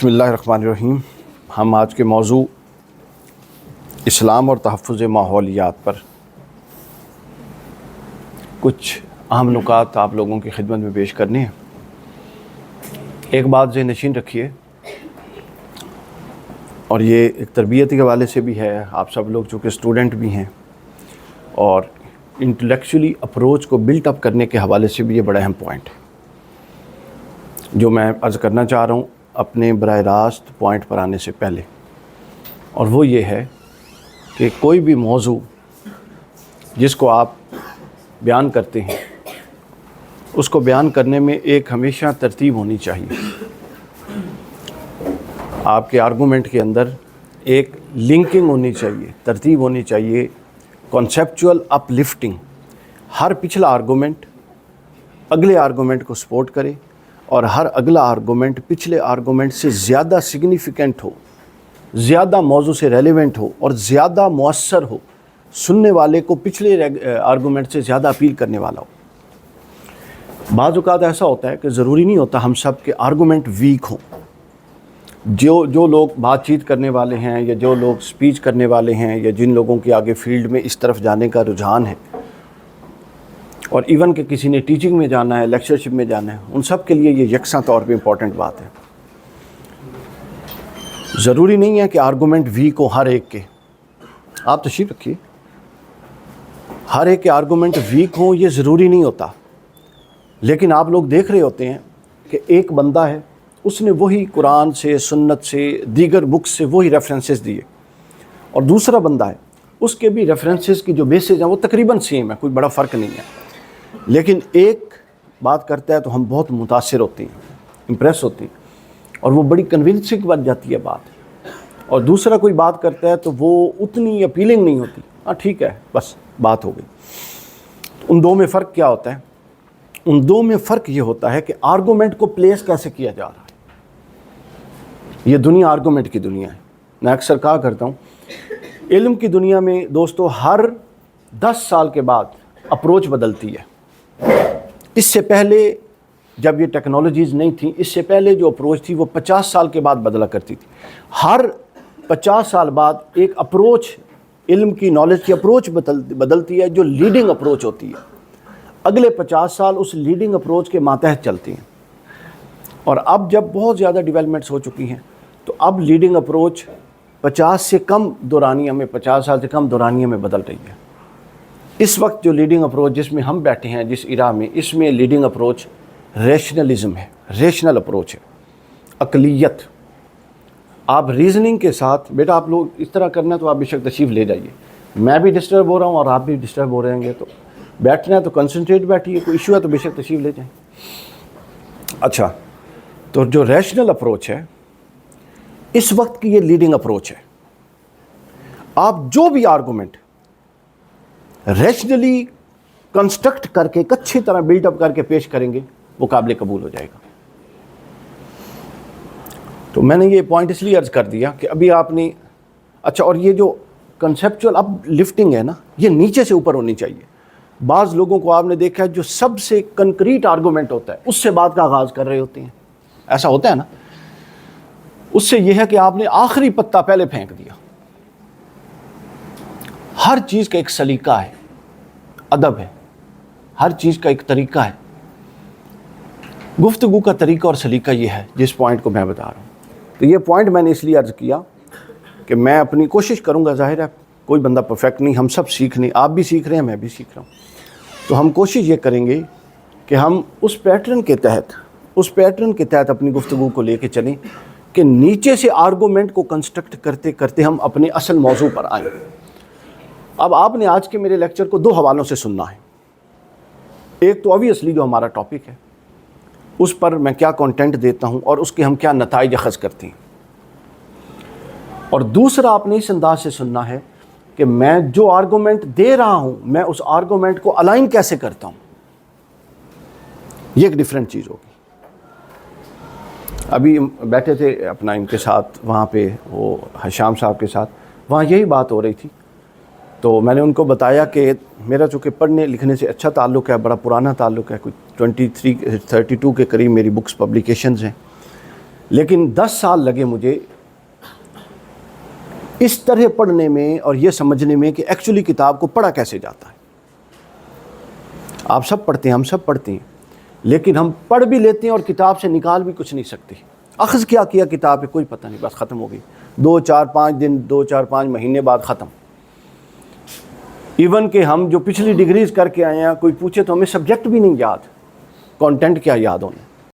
बिस्मिल्लाहिर्रहमानिर्रहीम। हम आज के मौजू इस्लाम और तहफ़्फ़ुज़ माहौलियात पर कुछ अहम नुकात आप लोगों की खिदमत में पेश करने हैं। एक बात ज़हन नशीन रखिए, और ये एक तरबियत के हवाले से भी है। आप सब लोग चूँकि स्टूडेंट भी हैं और इंटेलेक्चुअली अप्रोच को बिल्ट अप करने के हवाले से भी ये बड़ा अहम पॉइंट है जो मैं अर्ज़ करना चाह रहा हूँ अपने बराह रास्त पॉइंट पर आने से पहले। और वो ये है कि कोई भी मौजू जिसको आप बयान करते हैं उसको बयान करने में एक हमेशा तरतीब होनी चाहिए। आपके आर्गूमेंट के अंदर एक लिंकिंग होनी चाहिए, तरतीब होनी चाहिए, कॉन्सेप्चुअल अपलिफ्टिंग। हर पिछला आर्गूमेंट अगले आर्गूमेंट को सपोर्ट करे और हर अगला आर्गूमेंट पिछले आर्गूमेंट से ज़्यादा सिग्निफिकेंट हो, ज़्यादा मौजू से रेलेवेंट हो और ज़्यादा मुअस्सर हो, सुनने वाले को पिछले आर्गूमेंट से ज़्यादा अपील करने वाला हो। बाज़ औक़ात ऐसा होता है कि ज़रूरी नहीं होता हम सब के आर्गूमेंट वीक हों। जो लोग बातचीत करने वाले हैं या जो लोग स्पीच करने वाले हैं या जिन लोगों के आगे फील्ड में इस तरफ जाने का रुझान है और इवन कि किसी ने टीचिंग में जाना है, लेक्चरशिप में जाना है, उन सब के लिए ये यकसा तौर पे इम्पॉर्टेंट बात है। ज़रूरी नहीं है कि आर्गूमेंट वीक हो हर एक के। आप तशरीफ़ रखिए, हर एक के आर्गूमेंट वीक हो ये ज़रूरी नहीं होता। लेकिन आप लोग देख रहे होते हैं कि एक बंदा है, उसने वही कुरान से, सुन्नत से, दीगर बुक्स से वही रेफरेंसेस दिए, और दूसरा बंदा है उसके भी रेफरेंसेस की जो बेसिस हैं वो तकरीबन सेम है, कोई बड़ा फ़र्क नहीं है। लेकिन एक बात करता है तो हम बहुत मुतासिर होते हैं, इम्प्रेस होते हैं, और वो बड़ी कन्विंसिंग बन जाती है बात। और दूसरा कोई बात करता है तो वो उतनी अपीलिंग नहीं होती। हाँ ठीक है, बस बात हो गई। उन दो में फ़र्क क्या होता है? उन दो में फ़र्क ये होता है कि आर्गूमेंट को प्लेस कैसे किया जा रहा है। ये दुनिया आर्गूमेंट की दुनिया है। मैं अक्सर कहा करता हूँ, इल्म की दुनिया में दोस्तों हर 10 साल के बाद अप्रोच बदलती है। इससे पहले जब ये टेक्नोलॉजीज़ नहीं थी, इससे पहले जो अप्रोच थी वो 50 साल के बाद बदला करती थी। हर 50 साल बाद एक अप्रोच, इल्म की, नॉलेज की अप्रोच बदलती है जो लीडिंग अप्रोच होती है। अगले 50 साल उस लीडिंग अप्रोच के मातहत चलती हैं। और अब जब बहुत ज़्यादा डेवलपमेंट्स हो चुकी हैं तो अब लीडिंग अप्रोच 50 से कम दौरानिया में, 50 साल से कम दौरानिया में बदल रही है। इस वक्त जो लीडिंग अप्रोच जिसमें हम बैठे हैं, जिस इरा में, इसमें लीडिंग अप्रोच रैशनलिज़म है, रेशनल अप्रोच है, अक़लियत। आप रीज़निंग के साथ, बेटा आप लोग इस तरह करना है तो आप बेशक तशरीफ़ ले जाइए, मैं भी डिस्टर्ब हो रहा हूँ और आप भी डिस्टर्ब हो रहे हैं, तो बैठना है तो कंसंट्रेट बैठिए, कोई इशू है तो बेशक तशरीफ़ ले जाएँ। अच्छा, तो जो रैशनल अप्रोच है इस वक्त की ये लीडिंग अप्रोच है। आप जो भी आर्गूमेंट रैशनली कंस्ट्रक्ट करके, एक अच्छी तरह बिल्डअप करके पेश करेंगे वो काबिल कबूल हो जाएगा। तो मैंने ये पॉइंट इसलिए अर्ज़ कर दिया कि अभी आपने, अच्छा, और ये जो कंसेप्चुअल अप लिफ्टिंग है ना, ये नीचे से ऊपर होनी चाहिए। बाज़ लोगों को आपने देखा है जो सबसे कंक्रीट आर्गूमेंट होता है उससे बात का आगाज़ कर रहे होते हैं। ऐसा होता है ना, उससे यह है कि आपने आखिरी पत्ता पहले फेंक दिया। हर चीज़ का एक सलीका है, अदब है, हर चीज़ का एक तरीका है। गुफ्तगू का तरीका और सलीका ये है जिस पॉइंट को मैं बता रहा हूँ। तो ये पॉइंट मैंने इसलिए अर्ज़ किया कि मैं अपनी कोशिश करूँगा, ज़ाहिर है कोई बंदा परफेक्ट नहीं, हम सब सीखने, आप भी सीख रहे हैं, मैं भी सीख रहा हूँ। तो हम कोशिश ये करेंगे कि हम उस पैटर्न के तहत अपनी गुफ्तगू को लेके चलें कि नीचे से आर्गूमेंट को कंस्ट्रक्ट करते करते हम अपने असल मौजू पर आएँ। अब आपने आज के मेरे लेक्चर को 2 हवालों से सुनना है। एक तो ऑब्वियसली जो हमारा टॉपिक है उस पर मैं क्या कंटेंट देता हूं और उसके हम क्या नताइज अखज़ करते हैं, और दूसरा आपने इस अंदाज से सुनना है कि मैं जो आर्गूमेंट दे रहा हूं मैं उस आर्गूमेंट को अलाइन कैसे करता हूं। ये एक डिफरेंट चीज़ होगी। अभी बैठे थे अपना इनके साथ वहाँ पे, वो हशाम साहब के साथ, वहाँ यही बात हो रही थी। तो मैंने उनको बताया कि मेरा चूँकि पढ़ने लिखने से अच्छा ताल्लुक़ है, बड़ा पुराना ताल्लुक़ है, कुछ 32 के करीब मेरी बुक्स पब्लिकेशंस हैं। لیکن 10 سال لگے مجھے اس طرح پڑھنے میں اور یہ سمجھنے میں کہ ایکچولی کتاب کو پڑھا کیسے جاتا ہے۔ آپ سب پڑھتے ہیں، ہم سب پڑھتے ہیں، لیکن ہم پڑھ بھی لیتے ہیں اور کتاب سے نکال بھی کچھ نہیں سکتے۔ اخذ کیا کتاب پہ کوئی پتہ نہیں، بس ختم ہو گئی، 2 4 5 دن 2 4 5 مہینے بعد ختم۔ ایون کہ ہم جو پچھلی ڈگریز کر کے آئے ہیں، کوئی پوچھے تو ہمیں سبجیکٹ بھی نہیں یاد، کانٹینٹ کیا یاد ہونا۔